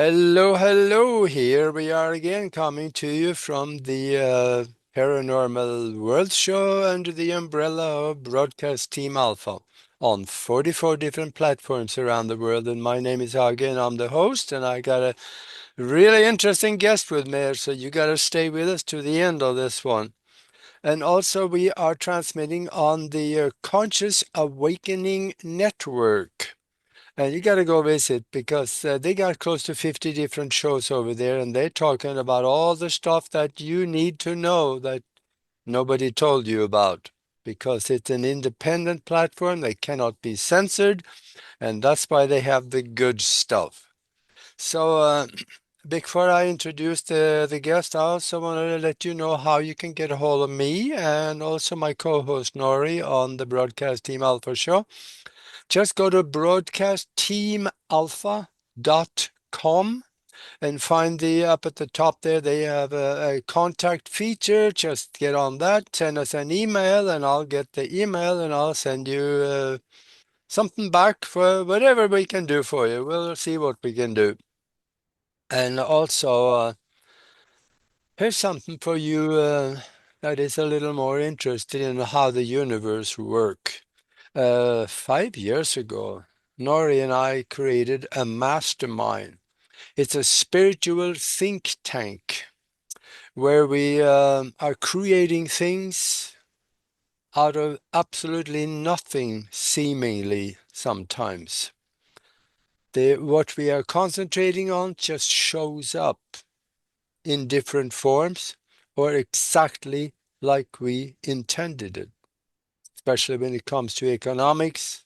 Hello, hello. Here we are again, coming to you from the Paranormal World show under the umbrella of Broadcast Team Alpha on 44 different platforms around the world. And my name is Aage, and I'm the host. And I got a really interesting guest with me, so you got to stay with us to the end of this one. And also, we are transmitting on the Conscious Awakening Network. And you got to go visit because they got close to 50 different shows over there, and they're talking about all the stuff that you need to know that nobody told you about because it's an independent platform. They cannot be censored, and that's why they have the good stuff. So, before I introduce the guest, I also want to let you know how you can get a hold of me and also my co-host Nori on the Broadcast Team Alpha show. Just go to broadcastteamalpha.com and find the up at the top there. They have a contact feature. Just get on that, send us an email, and I'll get the email and I'll send you something back for whatever we can do for you. We'll see what we can do. And also, here's something for you that is a little more interested in how the universe works. 5 years ago, Nori and I created a mastermind. It's a spiritual think tank where we are creating things out of absolutely nothing, seemingly sometimes. What we are concentrating on just shows up in different forms or exactly like we intended it, especially when it comes to economics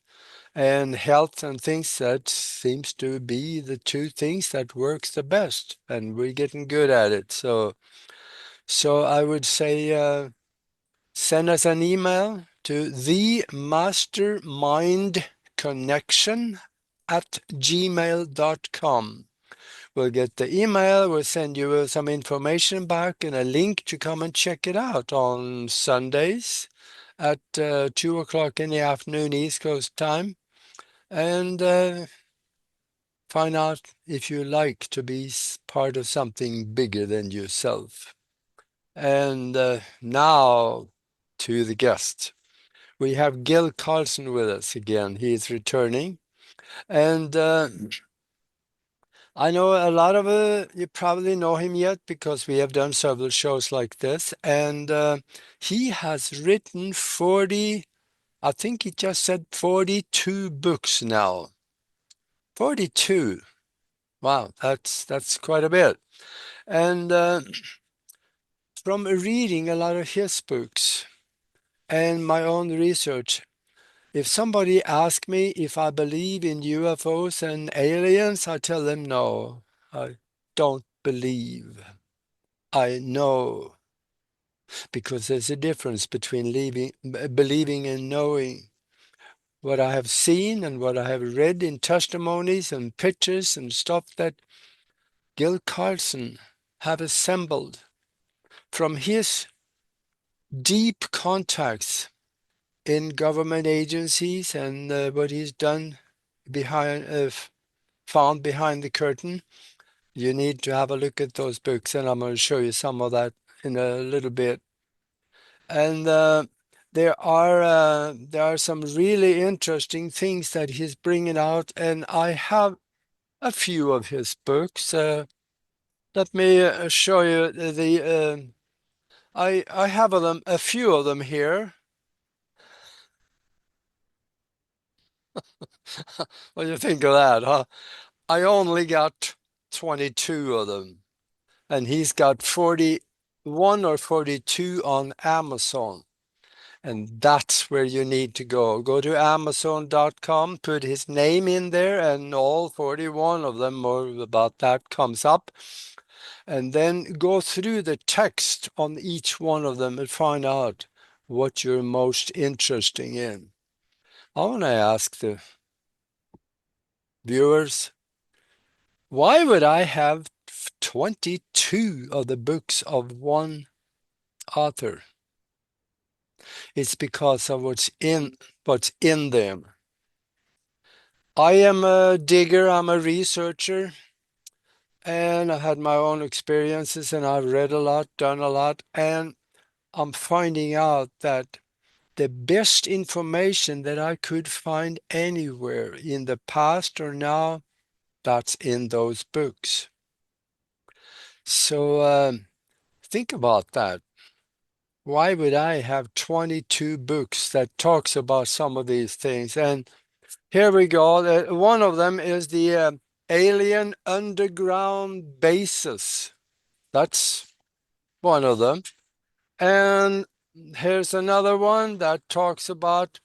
and health and things. That seems to be the two things that works the best, and we're getting good at it. So I would say send us an email to the mastermindconnection@gmail.com. We'll get the email, we'll send you some information back and a link to come and check it out on Sundays at 2 o'clock in the afternoon East Coast time. And find out if you like to be part of something bigger than yourself. And now to the guest. We have Gil Carlson with us again. He is returning. And I know a lot of you probably know him yet because we have done several shows like this. And he has written 40, I think he just said 42 books now. 42. Wow, that's quite a bit. And from reading a lot of his books and my own research, if somebody asks me if I believe in UFOs and aliens, I tell them no, I don't believe. I know, because there's a difference between believing and knowing. What I have seen and what I have read in testimonies and pictures and stuff that Gil Carlson have assembled from his deep contacts in government agencies and what he's done behind, found behind the curtain. You need to have a look at those books, and I'm going to show you some of that in a little bit. And there are some really interesting things that he's bringing out, and I have a few of his books. Let me show you I have a few of them here. What do you think of that, huh? I only got 22 of them, and he's got 41 or 42 on Amazon. And that's where you need to go. Go to Amazon.com, put his name in there, and all 41 of them, or about that, comes up. And then go through the text on each one of them and find out what you're most interested in. I want to ask the viewers, why would I have 22 of the books of one author? It's because of what's in them. I am a digger, I'm a researcher, and I had my own experiences, and I've read a lot, done a lot, and I'm finding out that the best information that I could find anywhere in the past or now, that's in those books. So think about that. Why would I have 22 books that talks about some of these things? And here we go. One of them is the alien underground bases. That's one of them. And here's another one that talks about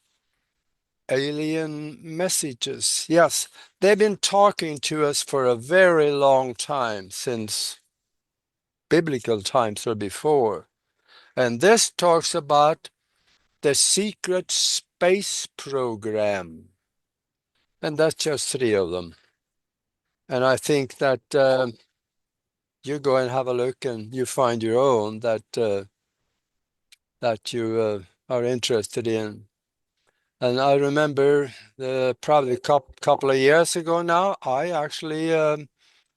alien messages. Yes, they've been talking to us for a very long time, since biblical times or before. And this talks about the secret space program. And that's just three of them. And I think that you go and have a look and you find your own that you are interested in. And I remember probably a couple of years ago now, I actually,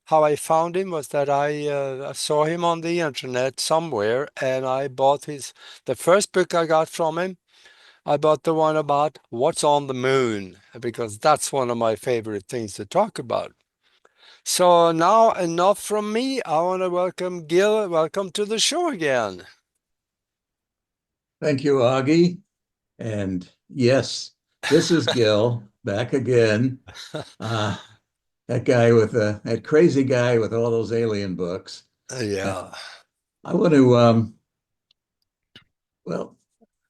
how I found him was that I saw him on the internet somewhere, and I bought the first book I got from him. I bought the one about what's on the moon, because that's one of my favorite things to talk about. So now, enough from me. I want to welcome Gil. Welcome to the show again. Thank you, Augie. And yes, this is Gil back again. Uh, that crazy guy with all those alien books. Uh, Yeah, I want to, well,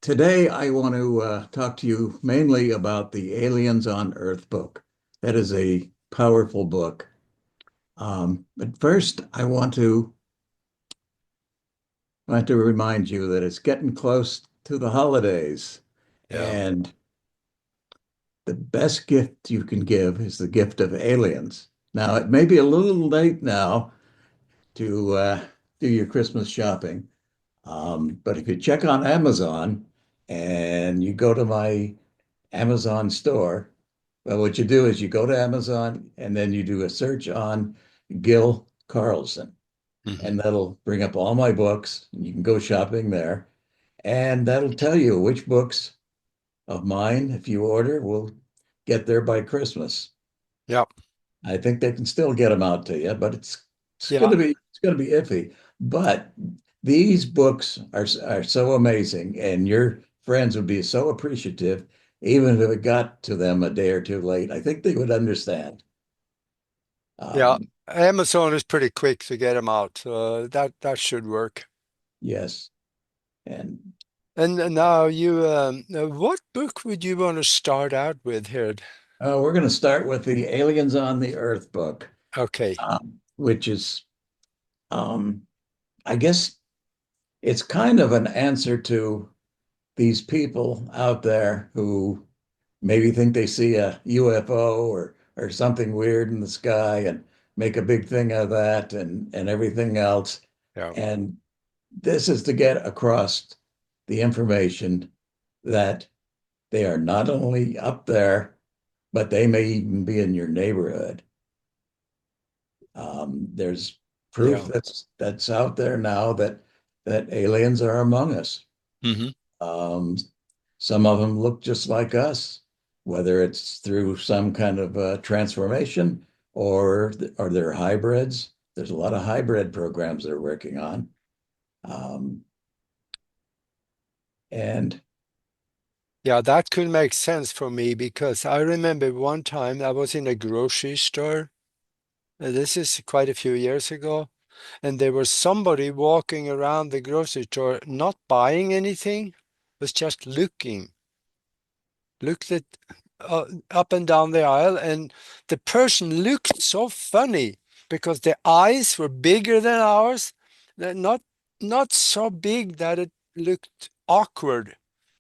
today I want to talk to you mainly about the Aliens on Earth book. That is a powerful book. But first, I want to remind you that it's getting close to the holidays, yeah. and the best gift you can give is the gift of aliens. Now, it may be a little late now to do your Christmas shopping, but if you check on Amazon and you go to my Amazon store, well, what you do is you go to Amazon and then you do a search on Gil Carlson, Mhm. and that'll bring up all my books. And you can go shopping there, and that'll tell you which books of mine, if you order, will get there by Christmas. Yeah, I think they can still get them out to you, but it's yeah, gonna be it's gonna be iffy. But these books are so amazing, and your friends would be so appreciative, even if it got to them a day or two late. I think they would understand. yeah. Um, Amazon is pretty quick to get them out, so that should work. yes, and And now what book would you want to start out with here? we're going to start with the Aliens on the Earth book, Okay, which is, um, I guess, it's kind of an answer to these people out there who maybe think they see a UFO or something weird in the sky and make a big thing of that and everything else. yeah, And this is to get across the information that they are not only up there, but they may even be in your neighborhood. There's proof yeah. that's out there now that aliens are among us. Hmm. Um, some of them look just like us, whether it's through some kind of transformation or they're hybrids. There's a lot of hybrid programs they're working on. Um, and Yeah, that could make sense for me because I remember one time I was in a grocery store. This is quite a few years ago, and there was somebody walking around the grocery store, not buying anything, was just looking. Looked at up and down the aisle, and the person looked so funny because the eyes were bigger than ours. Not so big that it looked awkward,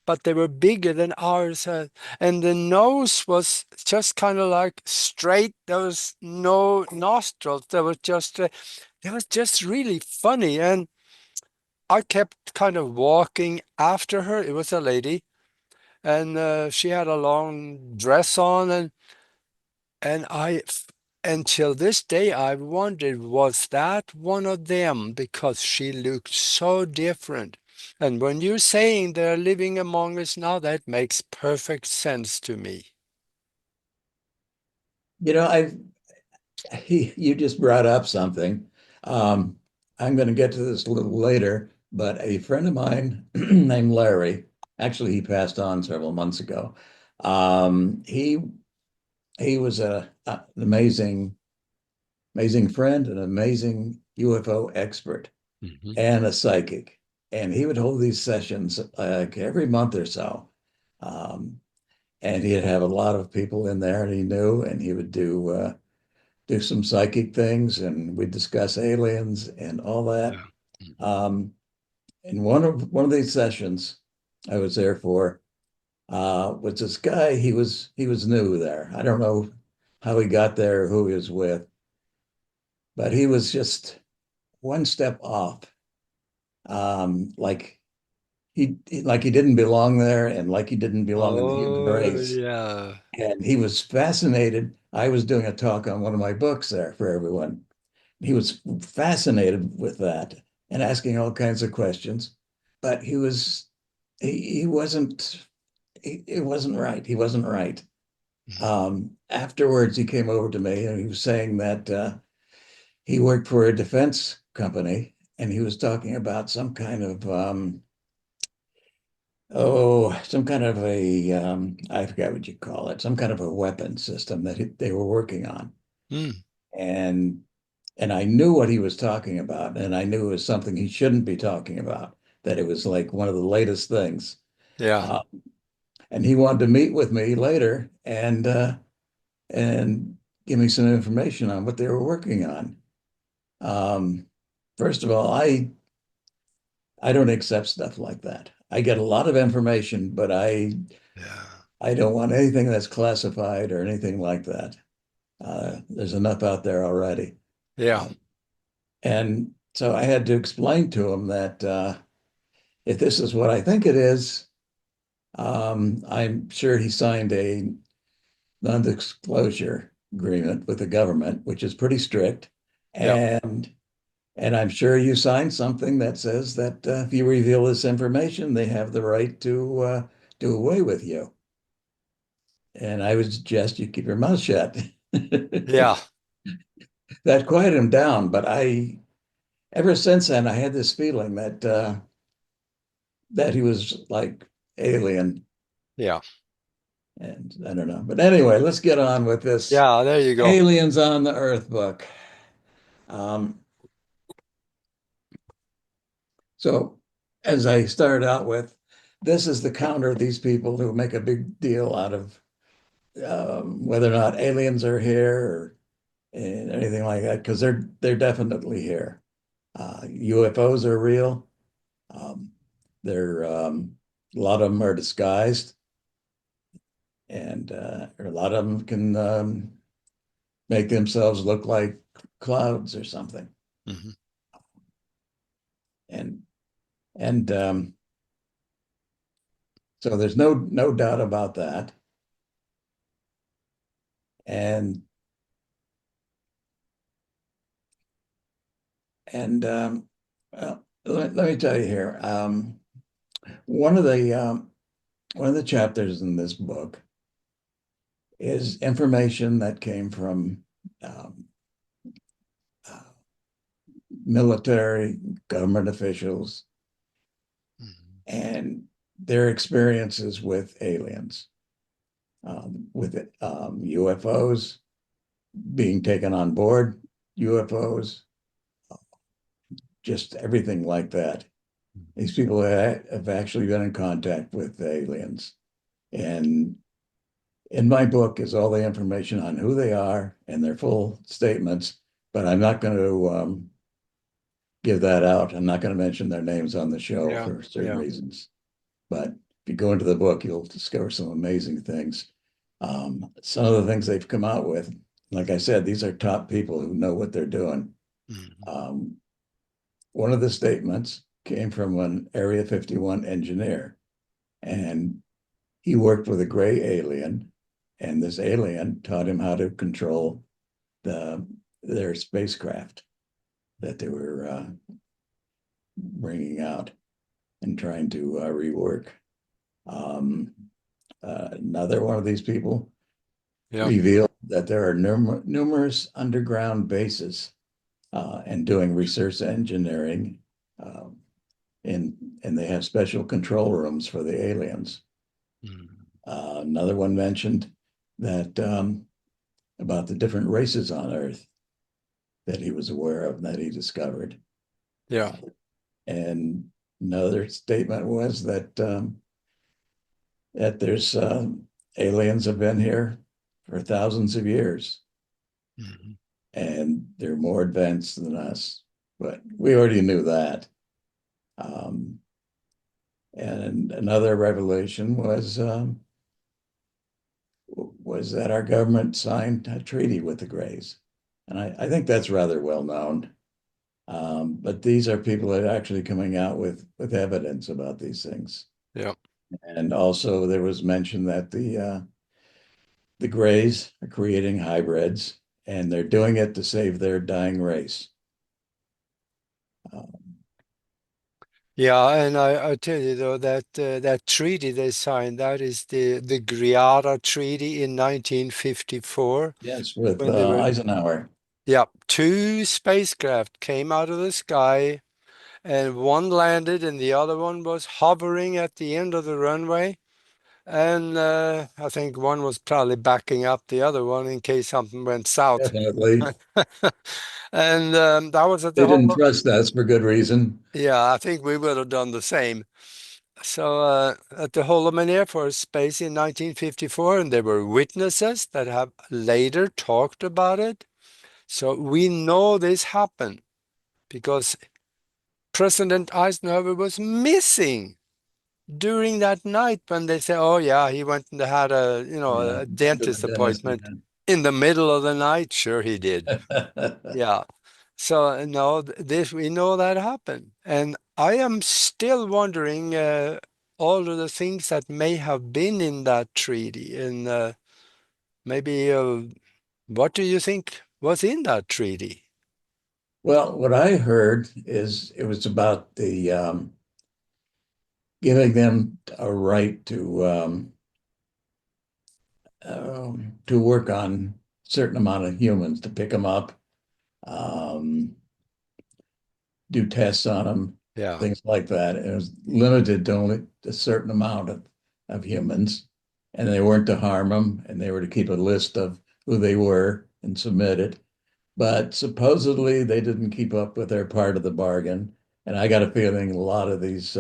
but they were bigger than ours. And the nose was just kind of like straight. There was no nostrils. It was just really funny. And I kept kind of walking after her. It was a lady, and she had a long dress on, and I Until this day, I've wondered, was that one of them? Because she looked so different. And when you're saying they're living among us now, that makes perfect sense to me. You know, you just brought up something. Um, I'm going to get to this a little later, but a friend of mine named Larry, actually, he passed on several months ago. Um, he he was an amazing friend, an amazing UFO expert, Hmm. and a psychic. And he would hold these sessions like every month or so. Um, and he'd have a lot of people in there, and he knew, and he would do some psychic things, and we'd discuss aliens and all that. Yeah. Hmm. Um, in one of these sessions I was there for, was this guy. He was new there. I don't know how he got there, who he was with, but he was just one step off. Like like he didn't belong there, and like he didn't belong in the human Oh, race. yeah. And he was fascinated. I was doing a talk on one of my books there for everyone. He was fascinated with that and asking all kinds of questions, but he wasn't it wasn't right. He wasn't right. Mhm. Afterwards, he came over to me and he was saying that he worked for a defense company, and he was talking about some kind of some kind of I forgot what you call it, some kind of a weapon system that they were working on. Mm. And I knew what he was talking about, and I knew it was something he shouldn't be talking about, that it was like one of the latest things. Yeah. Uh, and he wanted to meet with me later and give me some information on what they were working on. Um, First of all, I don't accept stuff like that. I get a lot of information, but Yeah. I don't want anything that's classified or anything like that. There's enough out there already. Yeah. Um, and so I had to explain to him that if this is what I think it is, I'm sure he signed a non-disclosure agreement with the government, which is pretty strict. Yeah. And I'm sure you signed something that says that if you reveal this information, they have the right to do away with you. And I would suggest you keep your mouth shut. Yeah. That quieted him down, but ever since then, I had this feeling that he was like alien, Yeah. and I don't know. But anyway, let's get on with this Yeah. There you go. Aliens on the Earth book. Um, so, as I started out with, this is the counter of these people who make a big deal out of whether or not aliens are here or anything like that, because they're definitely here. UFOs are real. Um, they're a lot of them are disguised, and or a lot of them can make themselves look like clouds or something. Hmm. And and so there's no doubt about that. And and well, let me tell you here. One of the one of the chapters in this book is information that came from um, uh, military government officials Hmm. and their experiences with aliens, with UFOs, being taken on board UFOs, just everything like that. These people have actually been in contact with aliens. And in my book is all the information on who they are and their full statements, but I'm not going to give that out. I'm not going to mention their names on the show Yeah. for certain Yeah. reasons. But if you go into the book, you'll discover some amazing things. Some of the things they've come out with, like I said, these are top people who know what they're doing. Hmm. Um, One of the statements came from an Area 51 engineer, and he worked with a gray alien, and this alien taught him how to control the their spacecraft that they were bringing out and trying to rework. Um, Another one of these people Yeah. revealed that there are numerous underground bases and doing research engineering, um, and they have special control rooms for the aliens. Mm. Another one mentioned that about the different races on Earth that he was aware of and that he discovered. Yeah. Uh, and another statement was that there's aliens have been here for thousands of years Mhm. and they're more advanced than us. But we already knew that. Um, and another revelation was that our government signed a treaty with the Greys, and I think that's rather well known. But these are people that are actually coming out with evidence about these things. Yeah. And also, there was mention that the Greys are creating hybrids, and they're doing it to save their dying race. Um, Yeah, and I tell you though that that treaty they signed, that is the Greada Treaty in 1954, yes, with when they were, Eisenhower. yeah, two spacecraft came out of the sky, and one landed and the other one was hovering at the end of the runway. And I think one was probably backing up the other one in case something went south. Definitely, And that was at they the didn't whole, trust us for good reason. yeah, I think we would have done the same. So at the Holloman Air Force Base in 1954, and there were witnesses that have later talked about it. So we know this happened because President Eisenhower was missing during that night when they say, "Oh yeah, he went and had a Yeah, a went to the dentist dentist appointment again. in the middle of the night." Sure, he did. Yeah. So no, this we know that happened, and I am still wondering all of the things that may have been in that treaty, and maybe what do you think was in that treaty? Well, what I heard is it was about the giving them a right to work on a certain amount of humans to pick them up, um, do tests on them, Yeah, things like that. It was limited to only a certain amount of humans, and they weren't to harm them, and they were to keep a list of who they were and submit it. But supposedly they didn't keep up with their part of the bargain. And I got a feeling a lot of these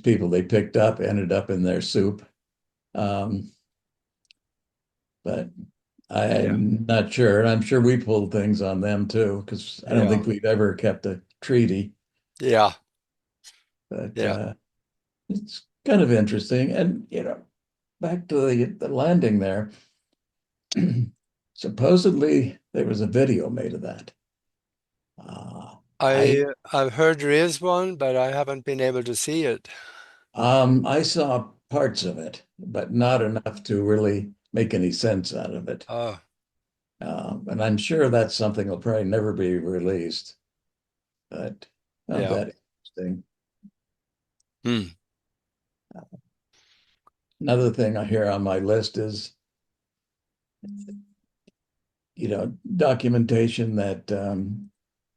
people they picked up ended up in their soup. Um, but yeah, I'm not sure. And I'm sure we pulled things on them too, because I don't yeah, think we've ever kept a treaty. yeah, But yeah. it's kind of interesting. And back to the landing there. Supposedly there was a video made of that. Uh, I I've heard there is one, but I haven't been able to see it. I saw parts of it, but not enough to really make any sense out of it. Oh, And I'm sure that's something that'll probably never be released, but found yeah. that interesting. Hmm. Another thing I hear on my list is, documentation that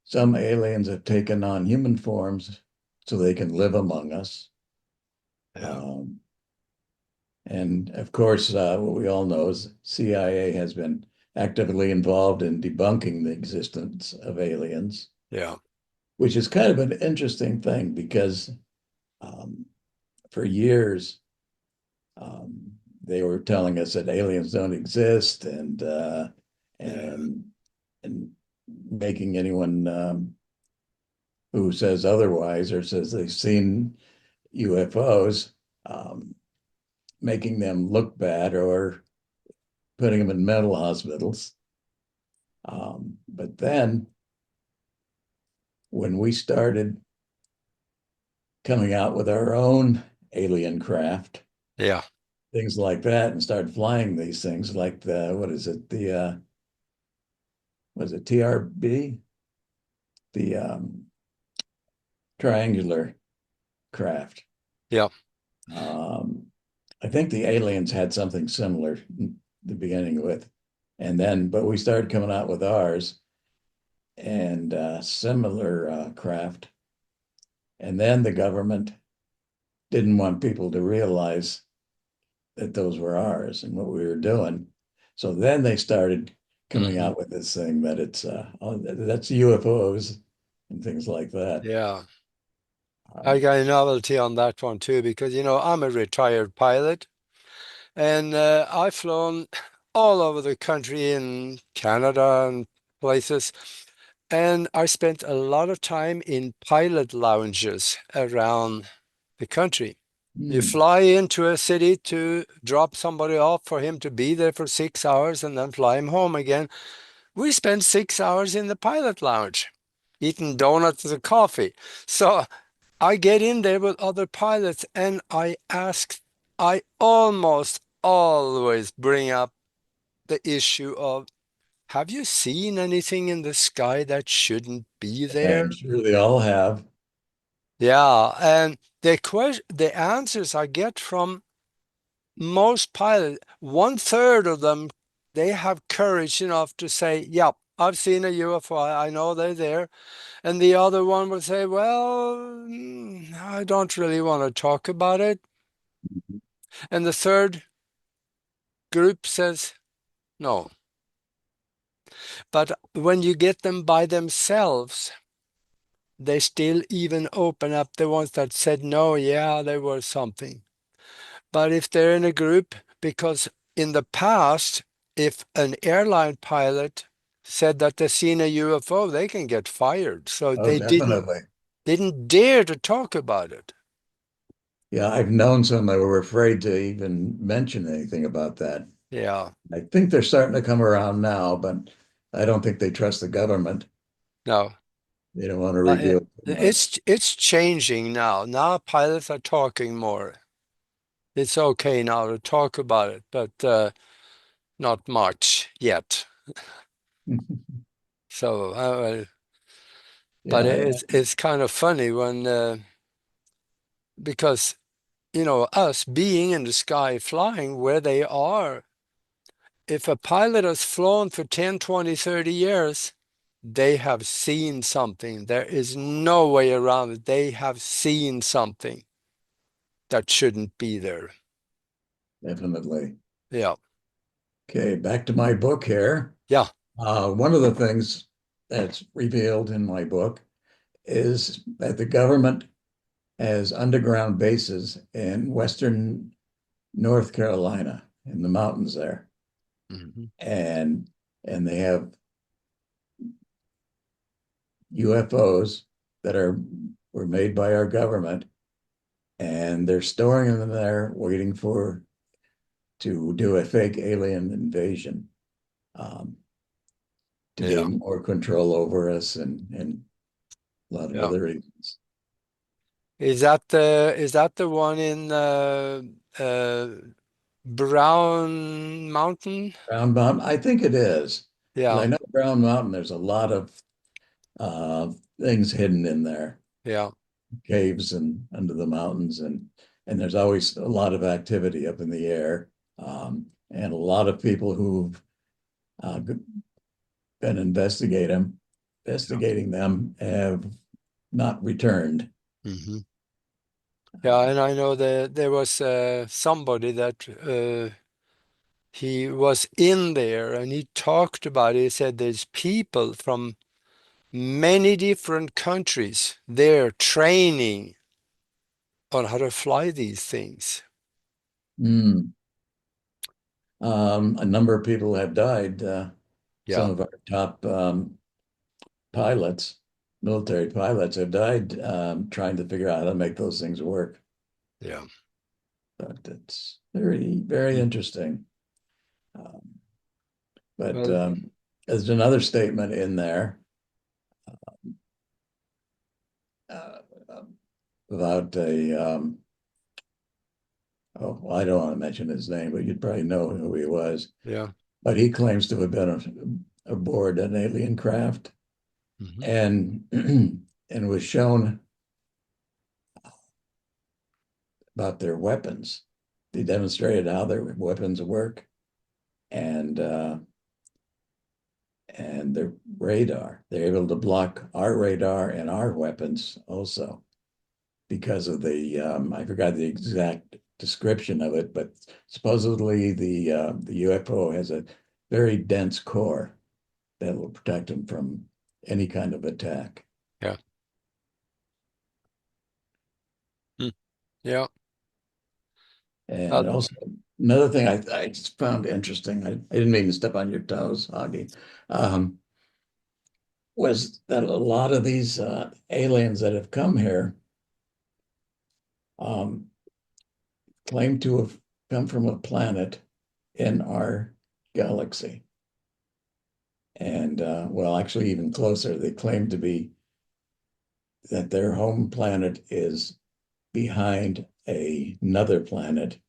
some aliens have taken on human forms so they can live among us. Yeah, Um, and of course, what we all know is CIA has been actively involved in debunking the existence of aliens, yeah, which is kind of an interesting thing because um, for years they were telling us that aliens don't exist yeah, and and making anyone who says otherwise or says they've seen UFOs, um, making them look bad or putting them in mental hospitals. But then when we started coming out with our own alien craft, yeah, things like that, and started flying these things like the, what is it, the was it TRB, the triangular craft. Yeah. Um, I think the aliens had something similar in the beginning with, and then, but we started coming out with ours and similar craft. And then the government didn't want people to realize that those were ours and what we were doing. So then they started coming Hmm. out with this thing that it's oh, that's UFOs and things like that. Yeah. I Um, got a novelty on that one too, because, I'm a retired pilot and I've flown all over the country in Canada and places. And I spent a lot of time in pilot lounges around the country. You hmm, fly into a city to drop somebody off for him to be there for 6 hours and then fly him home again. We spent 6 hours in the pilot lounge eating donuts and coffee. So I get in there with other pilots and I almost always bring up the issue of, have you seen anything in the sky that shouldn't be I'm there? sure they all have. Yeah, and the answers I get from most pilots, one third of them, they have courage enough to say, "Yep, I've seen a UFO. I know they're there." And the other one would say, "Well, I don't really want to talk about it." And the third group says, "No." But when you get them by themselves, they still even open up the ones that said, "No, yeah, there was something." But if they're in a group, because in the past, if an airline pilot said that they seen a UFO, they can get fired. So Oh, they didn't definitely. didn't dare to talk about it. Yeah, I've known some that were afraid to even mention anything about that. Yeah, I think they're starting to come around now, but I don't think they trust the government. no. They don't want to Uh, it- reveal too much. it's changing now. Now pilots are talking more. It's okay now to talk about it, but not much yet. So, but Yeah, it's kind of funny when because us being in the sky flying where they are, if a pilot has flown for 10, 20, 30 years, they have seen something. There is no way around it. They have seen something that shouldn't be there. definitely. Yeah. Okay, back to my book here. Yeah. One of the things that's revealed in my book is that the government has underground bases in Western North Carolina in the mountains there. Hmm. And and they have UFOs that were made by our government and they're storing them there waiting for to do a fake alien invasion um, to Yeah. gain more control over us and a lot of Yeah. other reasons. Is that the one in uh, Brown Mountain? Brown Mountain, I think it is. Because I Yeah. know Brown Mountain, there's a lot of uh, things hidden in there, Yeah. caves and under the mountains, and there's always a lot of activity up in the air, and a lot of people who've been Yeah. investigating them have not returned. Hmm. Yeah, and I know that there was somebody that he was in there and he talked about it. He said there's people from many different countries there training on how to fly these things. Mm. A number of people have died. Some Yeah, of our top pilots, military pilots, have died trying to figure out how to make those things work. yeah. But it's very, very Mm. interesting. Um, but Well, there's another statement in there uh, about well, I don't want to mention his name, but you'd probably know who he was. yeah. But he claims to have been aboard an alien craft Hmm. and and was shown about their weapons. They demonstrated how their weapons work and uh, and their radar. They're able to block our radar and our weapons also because of the I forgot the exact description of it, but supposedly the UFO has a very dense core that will protect them from any kind of attack. Yeah. Mm. Yeah. Uh, And also another thing I just found interesting, I didn't mean to step on your toes, Augie, um, was that a lot of these aliens that have come here um, claim to have come from a planet in our galaxy. And well, actually, even closer, they claim to be that their home planet is behind another planet,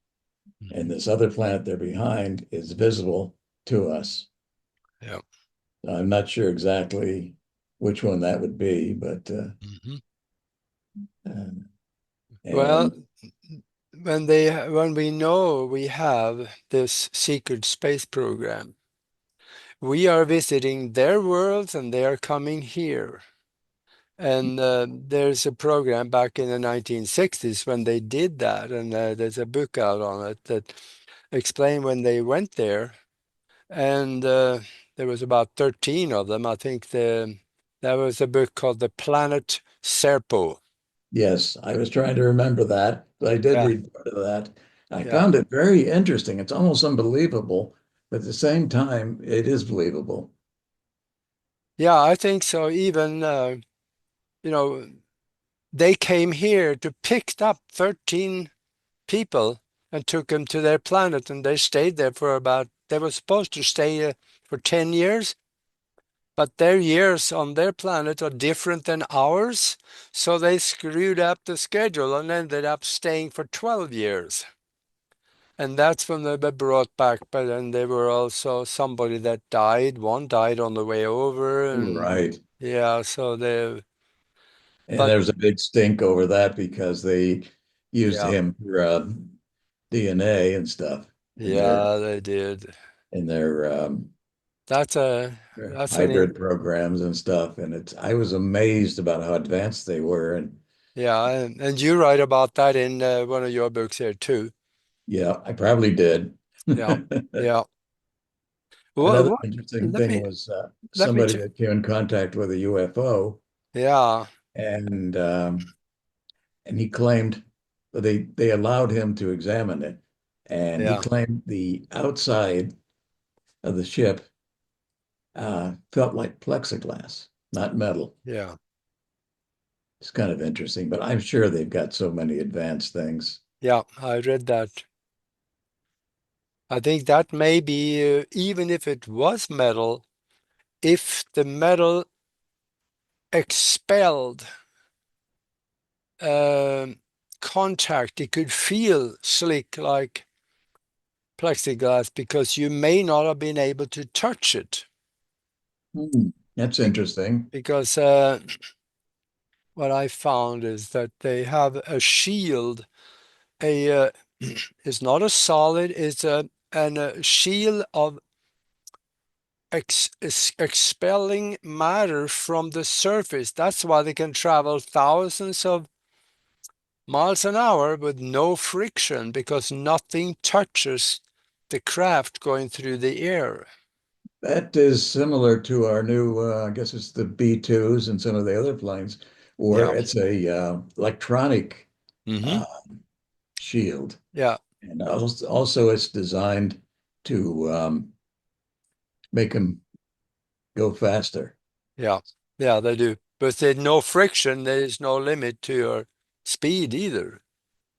and mhm. this other planet they're behind is visible to us. Yeah. I'm not sure exactly which one that would be, but Hmm. uh, Well, and when we know we have this secret space program, we are visiting their worlds and they are coming here. And there's a program back in the 1960s when they did that, and there's a book out on it that explain when they went there. And there was about 13 of them. I think there was a book called The Planet Serpo. yes, I was trying to remember that, but I did Yeah, read part of that. I yeah. found it very interesting. It's almost unbelievable, but at the same time, it is believable. Yeah, I think so. Even, you know, they came here to pick up 13 people and took them to their planet, and they stayed there for about, they were supposed to stay for 10 years, but their years on their planet are different than ours. So they screwed up the schedule and ended up staying for 12 years. And that's when they were brought back. But then there were also somebody that died. One died on the way over. And Right. yeah, so they, And but there was a big stink over that because they used yeah, him for DNA and stuff yeah, they did. in their That's a, that's an, hybrid programs and stuff. And it's I was amazed about how advanced they were. And yeah. And you write about that in one of your books here too. yeah, I probably did. Yeah, yeah. Another What, interesting let thing me, was let me, somebody that came in contact with a UFO, yeah, and and he claimed that they allowed him to examine it, and he yeah, claimed the outside of the ship felt like plexiglass, not metal. yeah, It's kind of interesting, but I'm sure they've got so many advanced things. yeah. I read that. I think that may be, even if it was metal, if the metal expelled um, contact, it could feel slick like plexiglass because you may not have been able to touch it. Hmm. That's Be- interesting. Because what I found is that they have a shield. It's not a solid. It's a shield of expelling matter from the surface. That's why they can travel thousands of miles an hour with no friction because nothing touches the craft going through the air. That is similar to our new, I guess it's the B-2s and some of the other planes, where Yeah. it's a electronic Hmm. uh, shield. Yeah. And also it's designed to make them go faster. Yeah. Yeah, they do. But there's no friction, there is no limit to your speed either.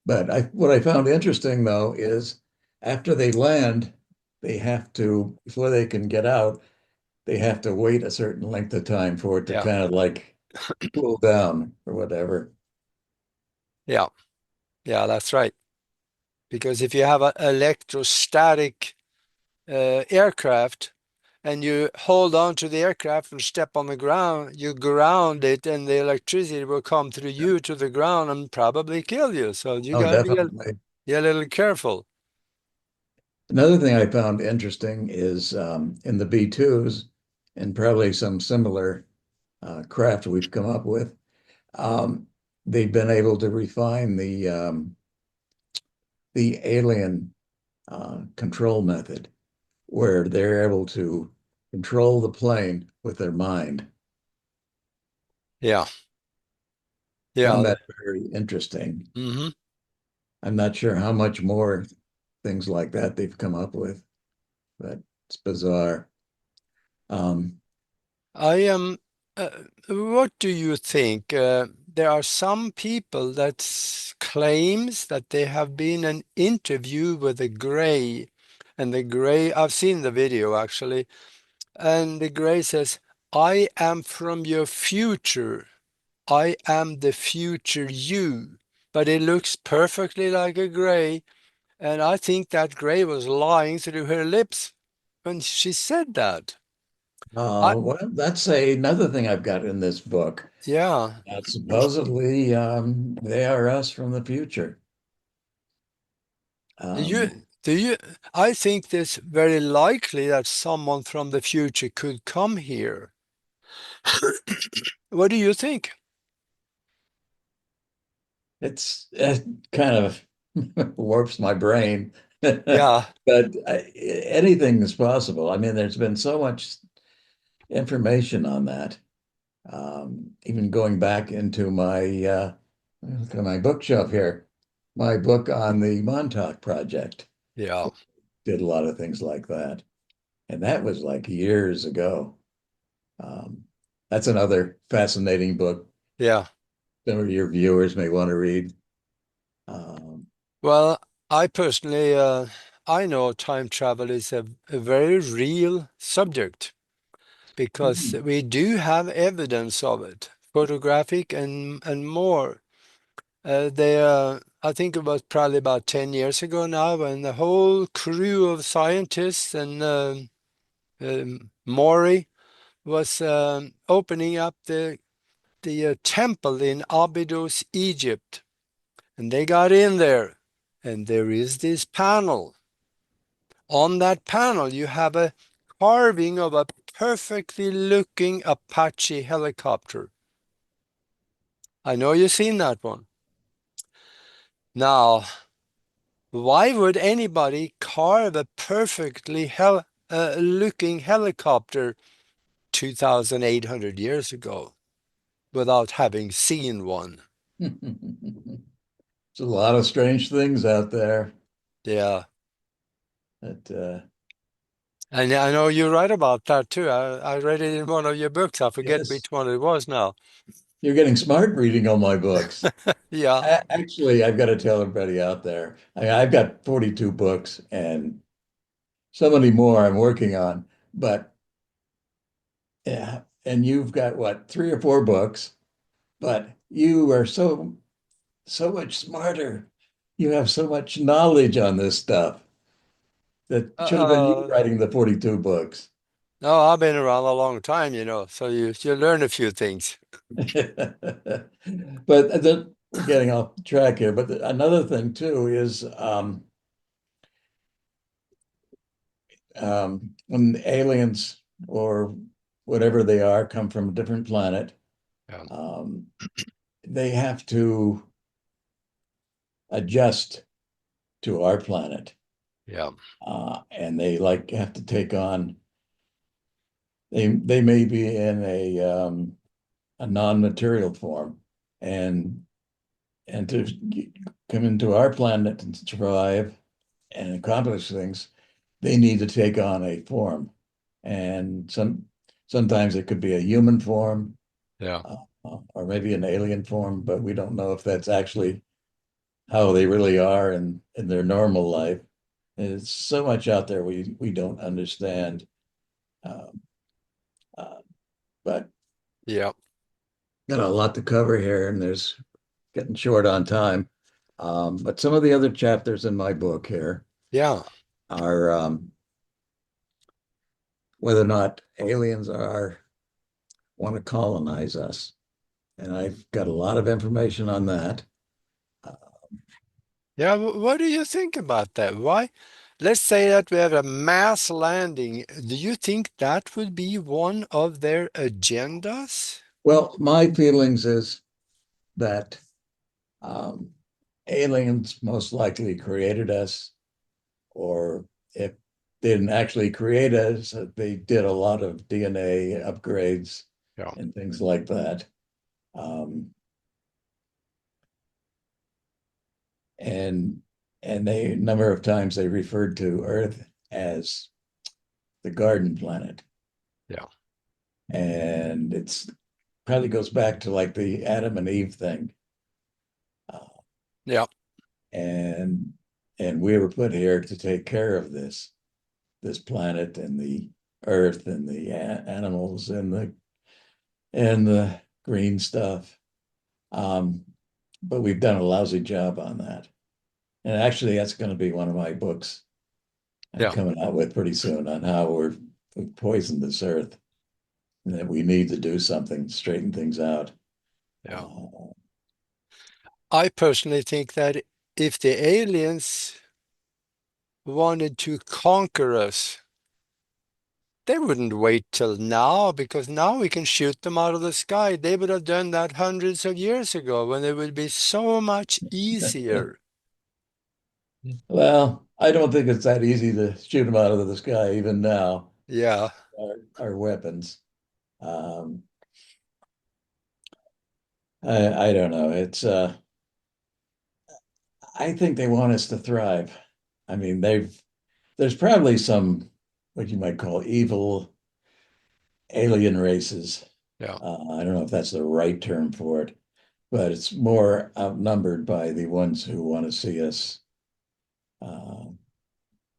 But what I found interesting though is after they land, they have to, before they can get out, they have to wait a certain length of time for it to Yeah. kind of like cool down or whatever. Yeah. Yeah, that's right. Because if you have an electrostatic aircraft, and you hold on to the aircraft and step on the ground, you ground it, and the electricity will come through you to the ground and probably kill you. So you Oh, got to definitely. get a little careful. Another thing I found interesting is in the B-2s and probably some similar craft we've come up with, um, they've been able to refine the alien control method where they're able to control the plane with their mind. Yeah, Found yeah. that very interesting. hmm I'm not sure how much more things like that they've come up with, but it's bizarre. Um, I am. What do you think? There are some people that claims that they have been an interview with a gray, and the gray. I've seen the video actually, and the gray says, "I am from your future. I am the future you." But it looks perfectly like a gray, and I think that gray was lying through her lips when she said that. I well, that's another thing I've got in this book. yeah. Supposedly, they are us from the future. Do you, Um, do you, I think it's very likely that someone from the future could come here. What do you think? it kind of warps my brain, but Yeah, anything is possible. I mean, there's been so much information on that. Even going back into look at my bookshelf here, my book on the Montauk Project yeah, did a lot of things like that. And that was like years ago. Um, that's another fascinating book yeah. some of your viewers may want to read. Um, Well, I personally, I know time travel is a very real subject because hmm, we do have evidence of it, photographic and more. I think it was probably about 10 years ago now when the whole crew of scientists and Maury was opening up the temple in Abydos, Egypt, and they got in there, and there is this panel. On that panel, you have a carving of a perfectly looking Apache helicopter. I know you've seen that one. Now, why would anybody carve a perfectly looking helicopter 2,800 years ago without having seen one? there's a lot of strange things out there Yeah. that And I know you write about that too. I read it in one of your books. I forget yes, which one it was now. you're getting smart reading all my books. Yeah. Actually, I've got to tell everybody out there, I've got 42 books and so many more I'm working on, but yeah, and you've got what, three or four books, but you are so much smarter. You have so much knowledge on this stuff that should have been you Uh, writing the 42 books. no, I've been around a long time, so you learn a few things. But we're getting off track here. But another thing too is when aliens or whatever they are come from a different planet, Yeah. um, they have to adjust to our planet, Yeah. and they like have to take on. They may be in a non-material form, and to come into our planet and survive and accomplish things, they need to take on a form. And sometimes it could be a human form, Yeah. uh, or maybe an alien form, but we don't know if that's actually how they really are in their normal life. There's so much out there we don't understand. Um, uh, but Yeah. got a lot to cover here, and there's getting short on time. But some of the other chapters in my book here Yeah. are whether or not aliens are want to colonize us. And I've got a lot of information on that. Uh, Yeah, what do you think about that? Why? Let's say that we have a mass landing. Do you think that would be one of their agendas? well, my feelings is that um, aliens most likely created us, or if they didn't actually create us, they did a lot of DNA upgrades Yeah. and things like that. Um, and and they a number of times they referred to Earth as the garden planet. Yeah. And it's probably goes back to like the Adam and Eve thing. Uh, Yeah. and and we were put here to take care of this planet and the earth and the animals and the green stuff. Um, but we've done a lousy job on that. And actually, that's going to be one of my books I'm Yeah. coming out with pretty soon on how we've poisoned this earth and that we need to do something, straighten things out. Yeah. Uh, I personally think that if the aliens wanted to conquer us, they wouldn't wait till now because now we can shoot them out of the sky. They would have done that hundreds of years ago when it would be so much easier. well, I don't think it's that easy to shoot them out of the sky even now. Yeah. Our weapons. Um, I don't know. I think they want us to thrive. I mean, there's probably some what you might call evil alien races. Yeah. I don't know if that's the right term for it, but it's more outnumbered by the ones who want to see us uh,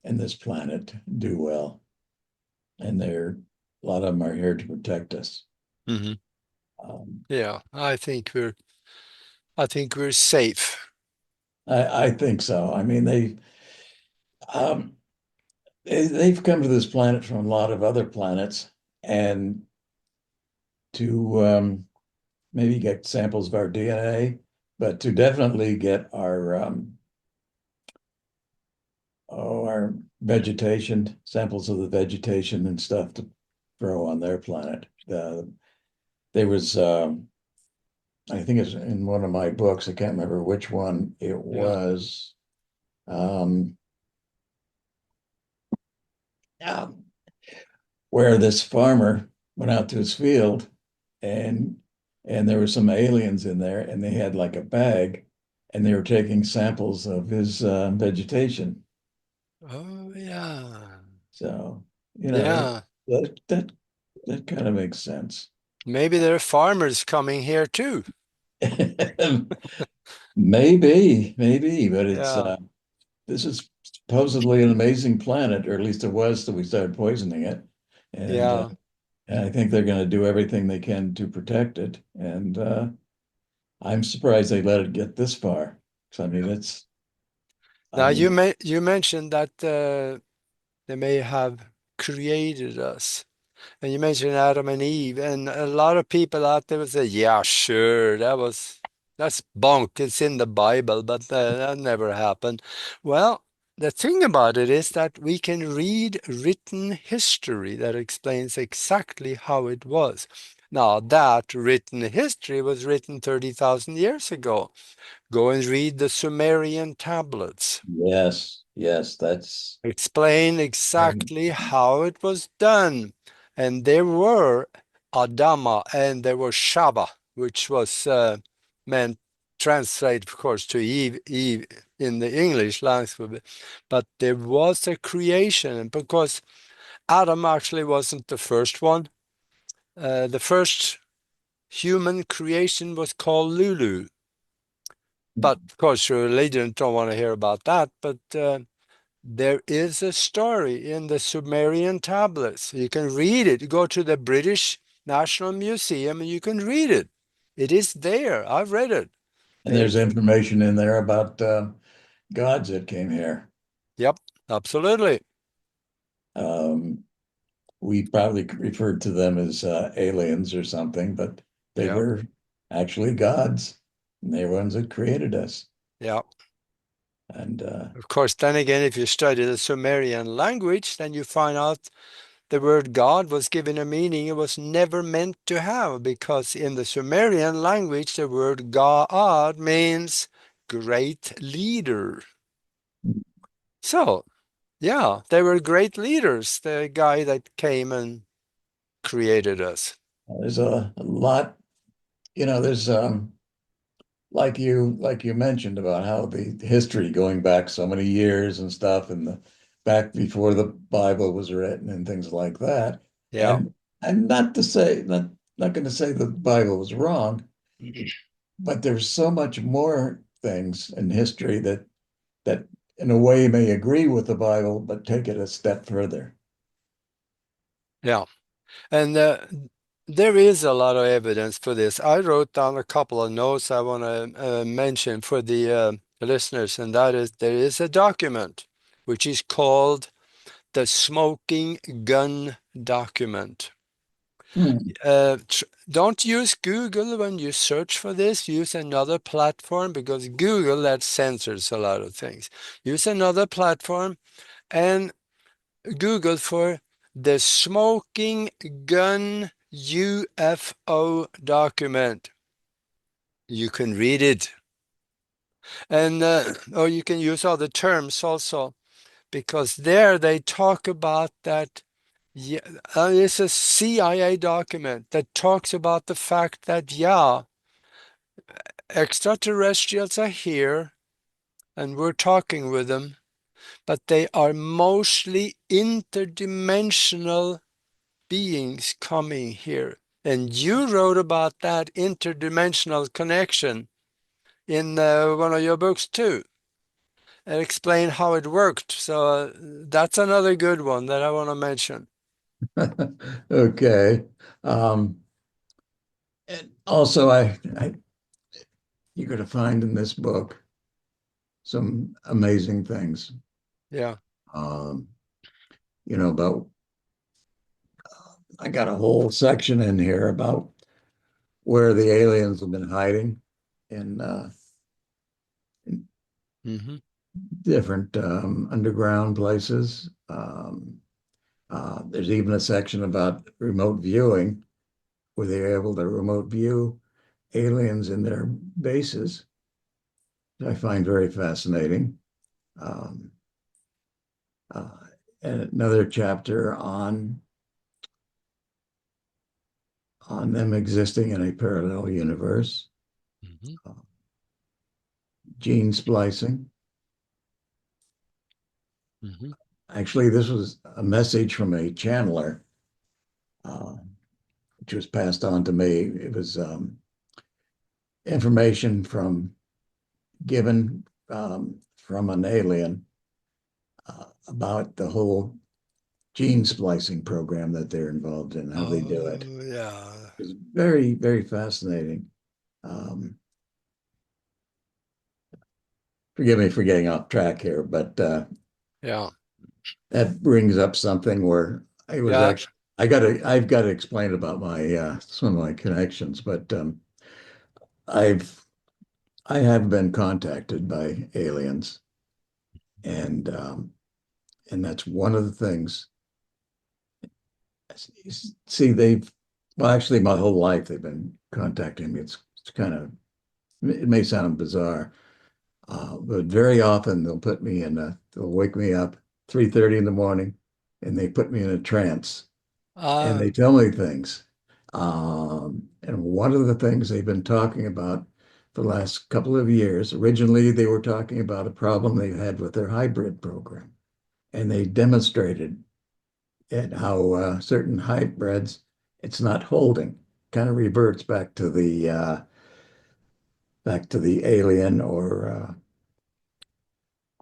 and this planet do well. And a lot of them are here to protect us. Hmm. Um, Yeah. I think we're safe. I think so. I mean, um, they've come to this planet from a lot of other planets, and to maybe get samples of our DNA, but to definitely get our vegetation, samples of the vegetation and stuff to grow on their planet. There was, I think it's in one of my books, I can't remember which one it Yeah. was. Um, yeah, where this farmer went out to his field and and there were some aliens in there and they had like a bag and they were taking samples of his vegetation. Oh, yeah. So, Yeah. that that that kind of makes sense. Maybe there are farmers coming here too. Maybe, but Yeah. this is supposedly an amazing planet, or at least it was till we started poisoning it. And Yeah. I think they're going to do everything they can to protect it. And I'm surprised they let it get this far. So, I mean, Yeah. I Now you mean, may you mentioned that they may have created us. And you mentioned Adam and Eve, and a lot of people out there will say, "Yeah, sure, that's bunk. It's in the Bible, but that never happened." Well, the thing about it is that we can read written history that explains exactly how it was. Now, that written history was written 30,000 years ago. Go and read the Sumerian tablets. yes, that's Explain very, exactly how it was done. And there were Adama and there was Shaba, which was meant translate, of course, to Eve, Eve in the English language. But there was a creation because Adam actually wasn't the first one. The first human creation was called Lulu. But of course, your religion don't want to hear about that. But there is a story in the Sumerian tablets. You can read it. You go to the British National Museum and you can read it. It is there. I've read it. and And there's it's, information in there about gods that came here. yep, absolutely. Um, we probably referred to them as aliens or something, but they Yeah, were actually gods. And they're ones that created us. yeah. And Of course, then again, if you study the Sumerian language, then you find out the word God was given a meaning it was never meant to have, because in the Sumerian language, the word God means great leader. So, yeah, they were great leaders, the guy that came and created us. there's a lot, there's like you mentioned about how the history going back so many years and stuff, and the back before the Bible was written and things like that. Yeah. And not to say not going to say that the Bible was wrong, but there's so much more things in history that in a way may agree with the Bible, but take it a step further. Yeah. And there is a lot of evidence for this. I wrote down a couple of notes I want to mention for the listeners, and that is there is a document which is called the Smoking Gun Document. Hmm. Don't use Google when you search for this. Use another platform, because Google that censors a lot of things. Use another platform and Google for the Smoking Gun UFO document. You can read it. And or you can use other terms also, because there they talk about that. Yeah, it's a CIA document that talks about the fact that, yeah, extraterrestrials are here and we're talking with them, but they are mostly interdimensional beings coming here. And you wrote about that interdimensional connection in one of your books too, and explain how it worked. So that's another good one that I want to mention. Okay. Um, and also, you're going to find in this book some amazing things. Yeah. Um, about I got a whole section in here about where the aliens have been hiding in Hmm. different underground places. There's even a section about remote viewing, where they're able to remote view aliens in their bases, which I find very fascinating. Um, uh, and another chapter on them existing in a parallel universe, Hmm. uh, gene splicing. Hmm. Actually, this was a message from a channeler, uh, which was passed on to me. It was information given from an alien about the whole gene splicing program that they're involved in, how they do it. Oh, yeah. It's very, very fascinating. Um, Forgive me for getting off track here, but Yeah. that brings up something where I was Yeah. actually I've got to explain about my some of my connections, but I've I have been contacted by aliens, and that's one of the things. See, well, actually, my whole life they've been contacting me. It's kind of, it may sound bizarre, but very often they'll wake me up 3:30 in the morning, and they put me in a trance, and Uh, they tell me things. And one of the things they've been talking about the last couple of years, originally they were talking about a problem they had with their hybrid program, and they demonstrated it how certain hybrids, it's not holding, kind of reverts back to the alien or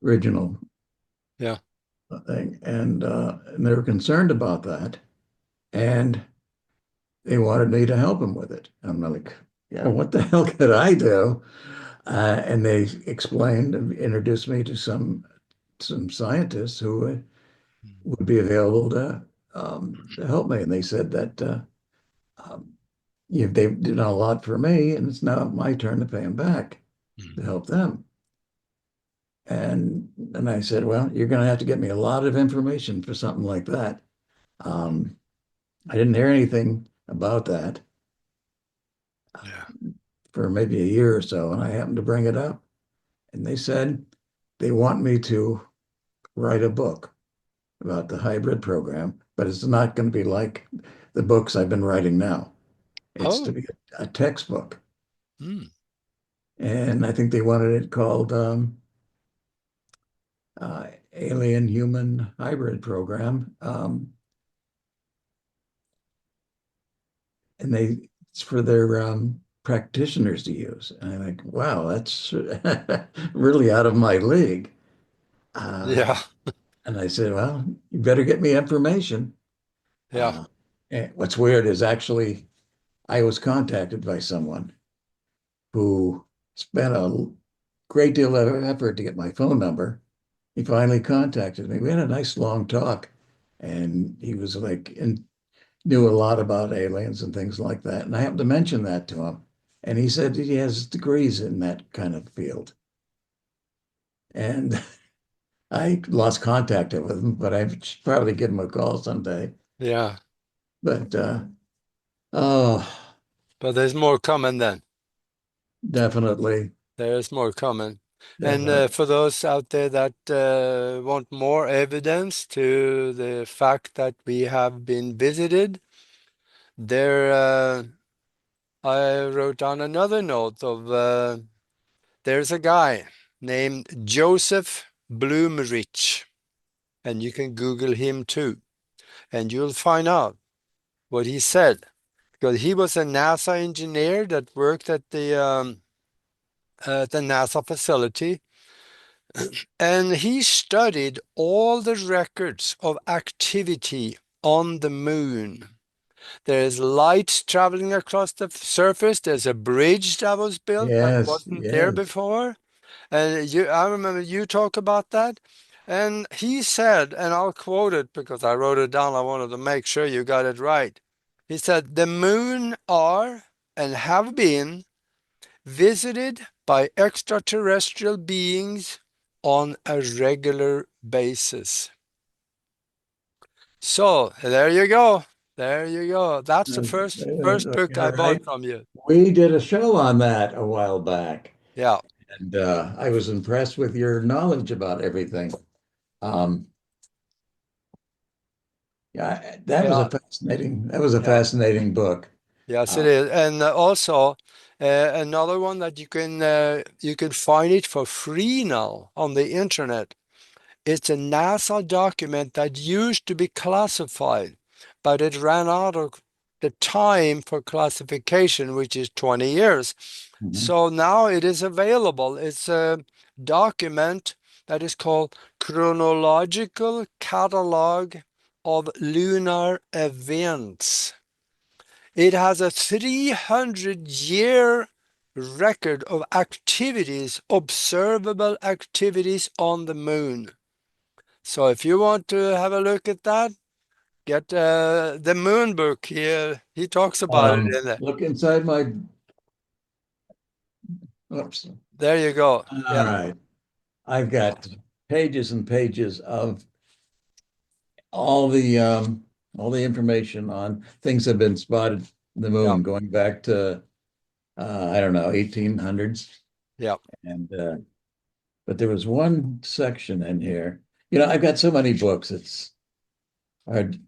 original yeah. thing, and they were concerned about that, and they wanted me to help them with it. I'm like, yeah, what the hell could I do? And they explained and introduced me to some scientists who would be available to to help me. And they said that um, they've done a lot for me, and it's now my turn to pay them back to Mhm. help them. And I said, well, you're going to have to get me a lot of information for something like that. Um, I didn't hear anything about that Yeah. for maybe a year or so, and I happened to bring it up, and they said they want me to write a book about the hybrid program, but it's not going to be like the books I've been writing now. It's to Oh. be a textbook. Mm. And I think they wanted it called Alien Human Hybrid Program. And it's for their practitioners to use. And I'm like, wow, that's really out of my league. Yeah. And I said, well, you better get me information. Yeah. And what's weird is actually I was contacted by someone who spent a great deal of effort to get my phone number. He finally contacted me. We had a nice long talk, and he was like, and knew a lot about aliens and things like that. And I happened to mention that to him, and he said he has degrees in that kind of field. And I lost contact with him, but I should probably give him a call someday. Yeah. But oh, But there's more coming then. definitely, There's more coming. And definitely. for those out there that want more evidence to the fact that we have been visited, there I wrote down another note of there's a guy named Joseph Bloomerich, and you can Google him too, and you'll find out what he said. Because he was a NASA engineer that worked at the NASA facility, and he studied all the records of activity on the moon. There's light traveling across the surface. There's a bridge that was built that Yes, wasn't there yes. before. And I remember you talk about that. And he said, and I'll quote it because I wrote it down. I wanted to make sure you got it right. He said, the moon are and have been visited by extraterrestrial beings on a regular basis. So there you go. There you go. That's the first book I You're bought right. from you. We did a show on that a while back, Yeah, and I was impressed with your knowledge about everything. Um, yeah, yeah, that was a yeah. fascinating book. Yes, it Uh, is. And also another one that you can find it for free now on the internet. It's a NASA document that used to be classified, but it ran out of the time for classification, which is 20 years. mhm. So now it is available. It's a document that is called Chronological Catalog of Lunar Events. It has a 300-year record of activities, observable activities on the moon. So if you want to have a look at that, get the Moon book here. He talks about it in there. Look inside my. Oops. There you go. All Yeah, right. I've got pages and pages of all the um, all the information on things that have been spotted in the yeah, moon going back to I don't know 1800s. yeah. And but there was one section in here. You know, I've got so many books, it's hard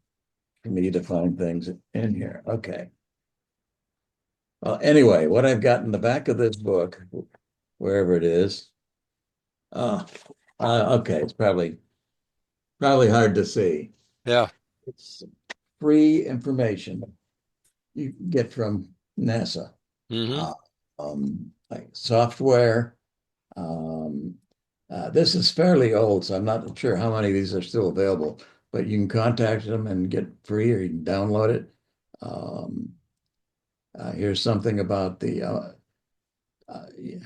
for me to find things in here. Okay. Well, anyway, what I've got in the back of this book, wherever it is, uh, okay, it's probably hard to see. Yeah. It's free information you can get from NASA. Hmm. Uh, like software. This is fairly old, so I'm not sure how many of these are still available, but you can contact them and get free, or you can download it. Um, Here's something about the uh,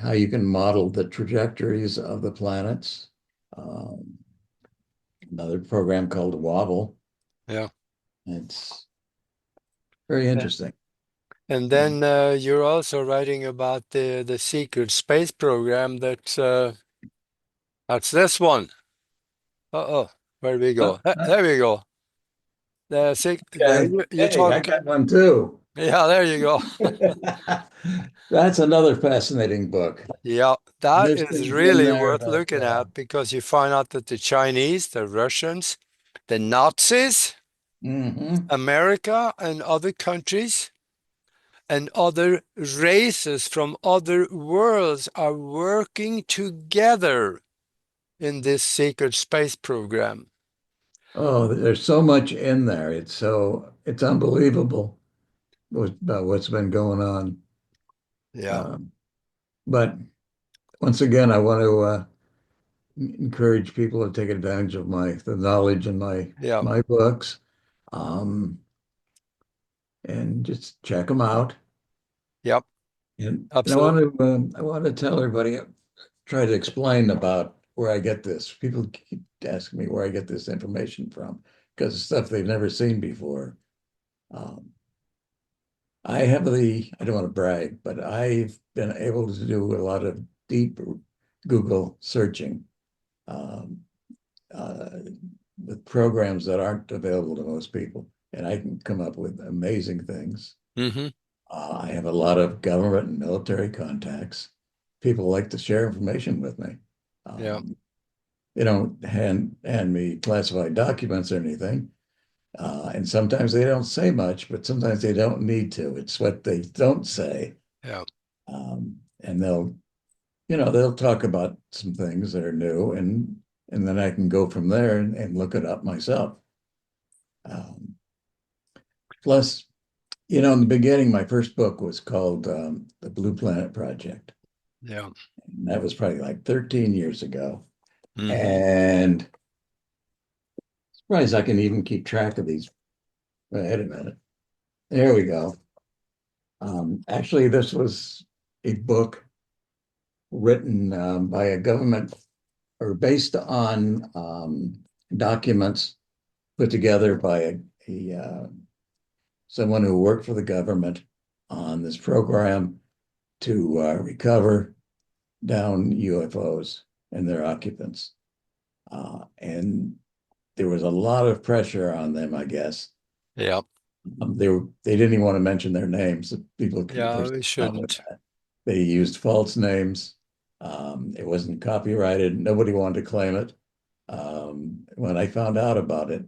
how you can model the trajectories of the planets. Um, Another program called Wobble. Yeah. It's very Yeah. interesting. And Um, then you're also writing about the secret space program that's this one. Uh-oh, where do we uh, go? uh, There we go. okay. You Hey, I talk. got one too. Yeah, there you go. That's another fascinating book. Yeah, that There's is things in really there worth that, looking at because you find out that the Chinese, the Russians, the Nazis, mhm. America, and other countries and other races from other worlds are working together in this secret space program. Oh, there's so much in there. It's unbelievable about what's been going on. Yeah, Um, but once again, I want to encourage people to take advantage of the knowledge in yeah, my books, um, and just check them out. yep, And absolutely. I want to tell everybody, try to explain about where I get this. People keep asking me where I get this information from because it's stuff they've never seen before. Um, I don't want to brag, but I've been able to do a lot of deep Google searching, um, uh, with programs that aren't available to most people. And I can come up with amazing things. Hmm. I have a lot of government and military contacts. People like to share information with me. Yeah, Um, they don't hand me classified documents or anything. And sometimes they don't say much, but sometimes they don't need to. It's what they don't say. yeah, And they'll talk about some things that are new, and then I can go from there and look it up myself. Um, Plus, in the beginning, my first book was called The Blue Planet Project. yeah. And that was probably like 13 years ago. Hmm. And surprised I can even keep track of these. Wait a minute. There we go. Actually, this was a book written by a government or based on documents put together by someone who worked for the government on this program to recover down UFOs and their occupants. And there was a lot of pressure on them, I guess. Yeah, They didn't even want to mention their names. People yeah, first we out with shouldn't. that. They used false names. It wasn't copyrighted. Nobody wanted to claim it. When I found out about it,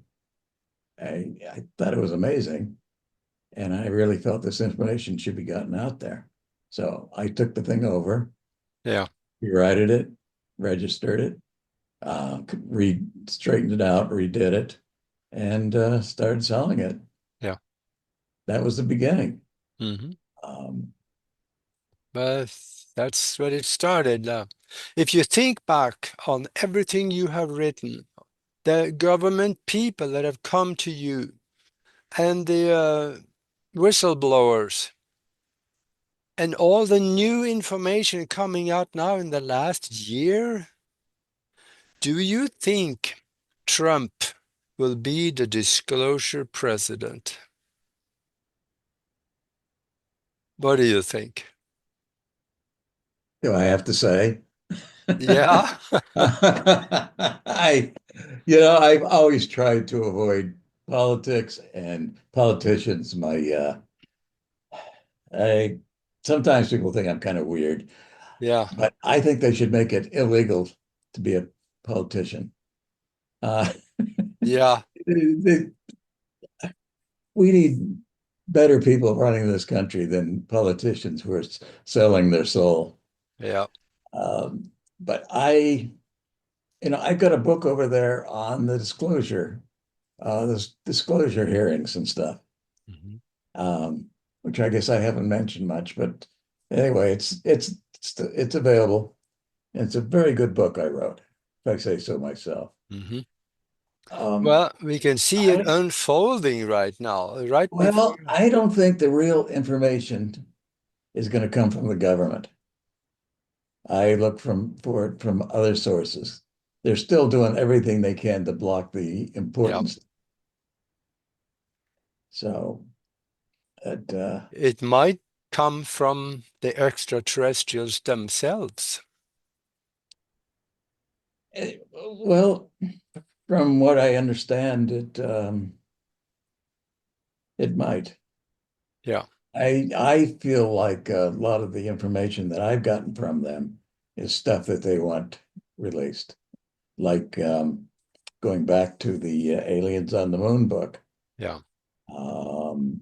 I thought it was amazing. And I really felt this information should be gotten out there. So I took the thing over, Yeah, rewrited it, registered it, straightened it out, redid it, and started selling it. yeah. That was the beginning. Hmm. Um, But that's what it started. If you think back on everything you have written, the government people that have come to you, and the whistleblowers, and all the new information coming out now in the last year, do you think Trump will be the disclosure president? What do you think? do I have to say? Yeah, I've always tried to avoid politics and politicians. I sometimes people think I'm kind of weird, yeah, but I think they should make it illegal to be a politician. Uh, yeah, we need better people running this country than politicians who are selling their soul. yeah. Um, but I've got a book over there on the this disclosure hearings and stuff, Mhm. um, which I guess I haven't mentioned much. But anyway, it's available. And it's a very good book I wrote, if I say so myself. Mhm. Um, Well, we can see it I unfolding right now, right well, before. I don't think the real information is going to come from the government. I look for it from other sources. They're still doing everything they can to block the Yeah, importance. So it, It might come from the extraterrestrials themselves. well, from what I understand, it might. Yeah, I feel like a lot of the information that I've gotten from them is stuff that they want released, like going back to the Aliens on the Moon book. yeah, Um,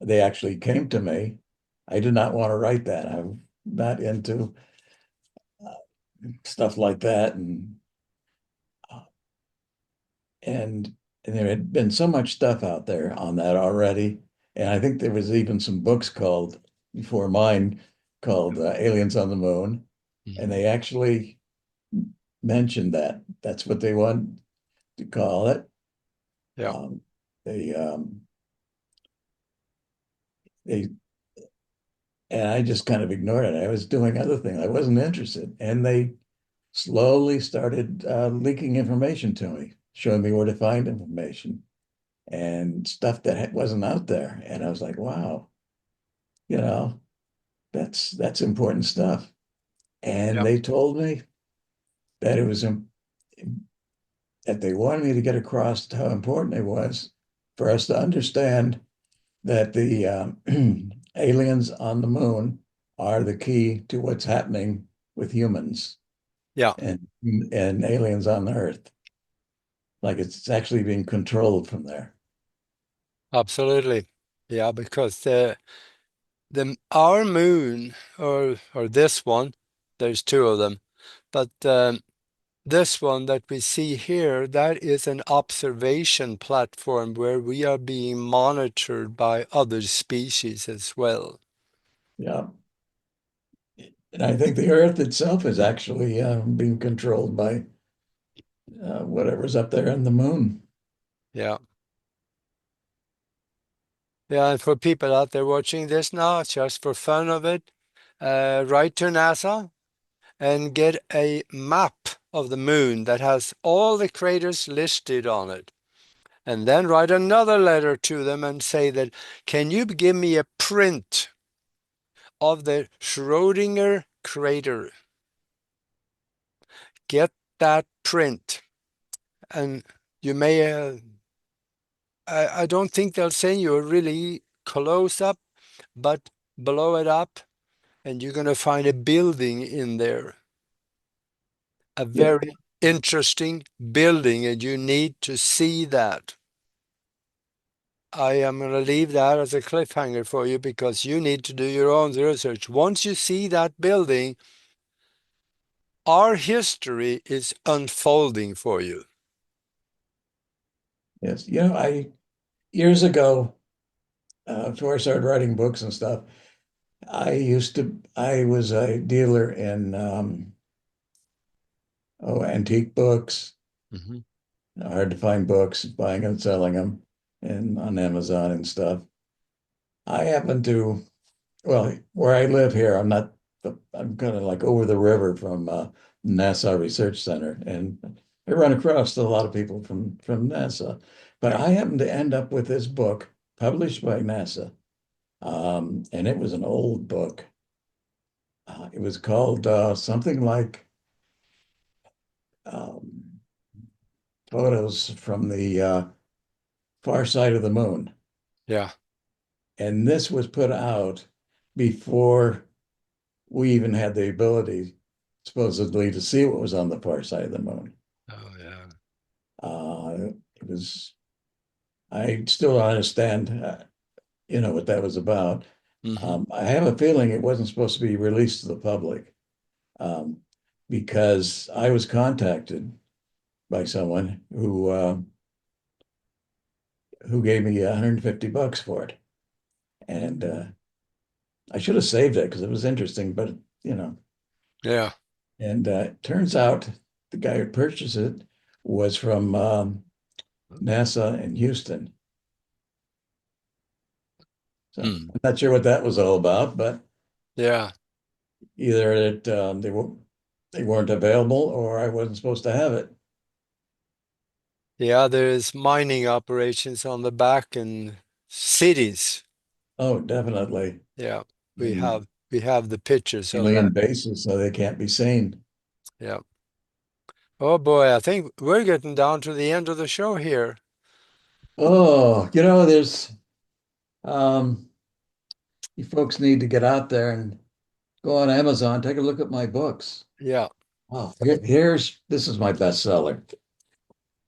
they actually came to me. I did not want to write that. I'm not into uh, stuff like that, uh, and and there had been so much stuff out there on that already. And I think there was even some books called before mine called Aliens on the Moon, and mhm, they actually mentioned that that's what they want to call it. yeah, Um, they they and I just kind of ignored it. I was doing other things. I wasn't interested, and they slowly started leaking information to me, showing me where to find information and stuff that wasn't out there. And I was like, wow, you know, that's important stuff. And yeah, they told me that it was that they wanted me to get across how important it was for us to understand that the aliens on the moon are the key to what's happening with humans yeah, and aliens on the Earth. Like it's actually being controlled from there. absolutely. Yeah, because the our moon or this one, there's two of them, but this one that we see here, that is an observation platform where we are being monitored by other species as well. Yeah. And I think the Earth itself is actually being controlled by whatever's up there on the moon. Yeah. Yeah, and for people out there watching this now, just for fun of it, write to NASA and get a map of the moon that has all the craters listed on it. And then write another letter to them and say that, can you give me a print of the Schrodinger crater? Get that print. And you may, I don't think they'll send you a really close up, but blow it up and you're going to find a building in there, a Yeah. very interesting building, and you need to see that. I am going to leave that as a cliffhanger for you because you need to do your own research. Once you see that building, our history is unfolding for you. Yes. I years ago, before I started writing books and stuff, I was a dealer in antique books, Mhm. hard to find books, buying and selling them and on Amazon and stuff. I happen to, well, where I live here, I'm kind of like over the river from NASA Research Center, and I run across a lot of people from NASA. But Yeah, I happened to end up with this book published by NASA, and it was an old book. It was called something like um, Photos from the Far Side of the Moon. yeah. And this was put out before we even had the ability, supposedly, to see what was on the far side of the moon. Oh, yeah. It was, I still don't understand, what that was about. Hmm. I have a feeling it wasn't supposed to be released to the public um, because I was contacted by someone who gave me $150 for it, and I should have saved it because it was interesting, but you know, Yeah. and it turns out the guy who purchased it was from NASA in Houston. So Mm. I'm not sure what that was all about, but Yeah. either they weren't available or I wasn't supposed to have it. Yeah, there is mining operations on the back, and cities. Oh, definitely. Yeah, we And have we have the pictures of alien that. bases, so they can't be seen. Yeah. Oh boy, I think we're getting down to the end of the show here. Oh, there's um you folks need to get out there and go on Amazon, take a look at my books. Yeah. Oh, this is my bestseller,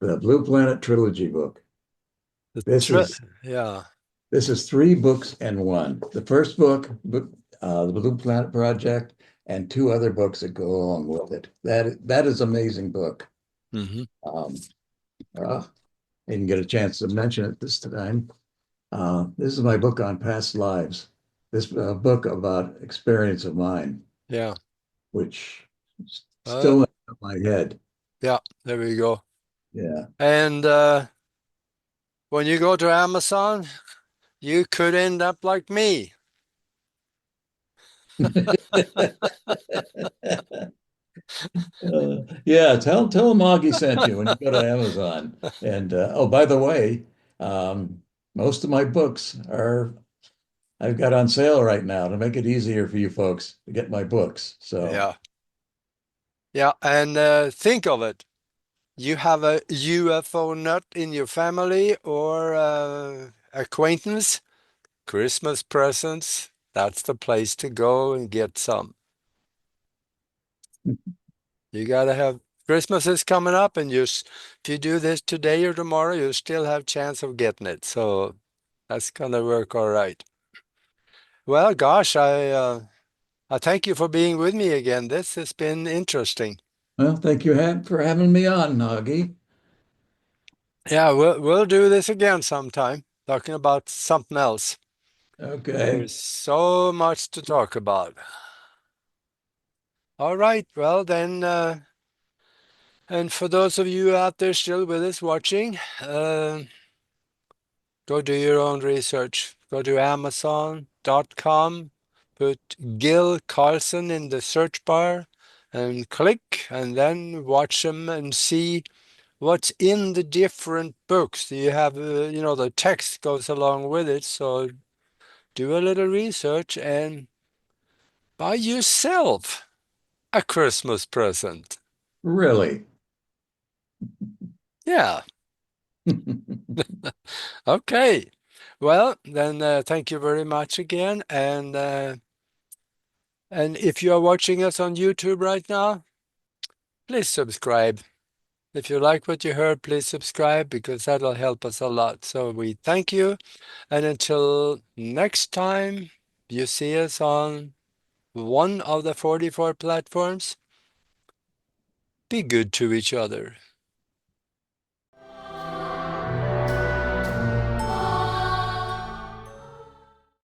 the Blue Planet Trilogy book. The This tri is yeah. this is three books in one. The first book, the Blue Planet Project, and two other books that go along with it. That is amazing book. Hmm. Um, I didn't get a chance to mention it this time. This is my book on past lives. This book about experience of mine, Yeah. which is Uh, still in my head. yeah, there we go. Yeah. And when you go to Amazon, you could end up like me. Yeah, tell Moggy sent you when you go to Amazon. And oh, by the way, most of my books are I've got on sale right now to make it easier for you folks to get my books. So, Yeah. Yeah, and think of it. You have a UFO nut in your family or acquaintance, Christmas presents, that's the place to go and get some. You gotta have Christmas is coming up, and if you do this today or tomorrow, you still have chance of getting it. So that's gonna work all right. Well, gosh, I thank you for being with me again. This has been interesting. well, thank you for having me on, Noggy. Yeah, we'll do this again sometime, talking about something else. Okay. There's so much to talk about. All right, well then, and for those of you out there still with us watching, go do your own research. Go to Amazon.com, put Gil Carlson in the search bar, and click, and then watch them and see what's in the different books. You have, the text goes along with it. So do a little research and buy yourself a Christmas present. Really? Yeah. Okay. Well, then thank you very much again. And if you are watching us on YouTube right now, please subscribe. If you like what you heard, please subscribe because that'll help us a lot. So we thank you. And until next time you see us on one of the 44 platforms, be good to each other.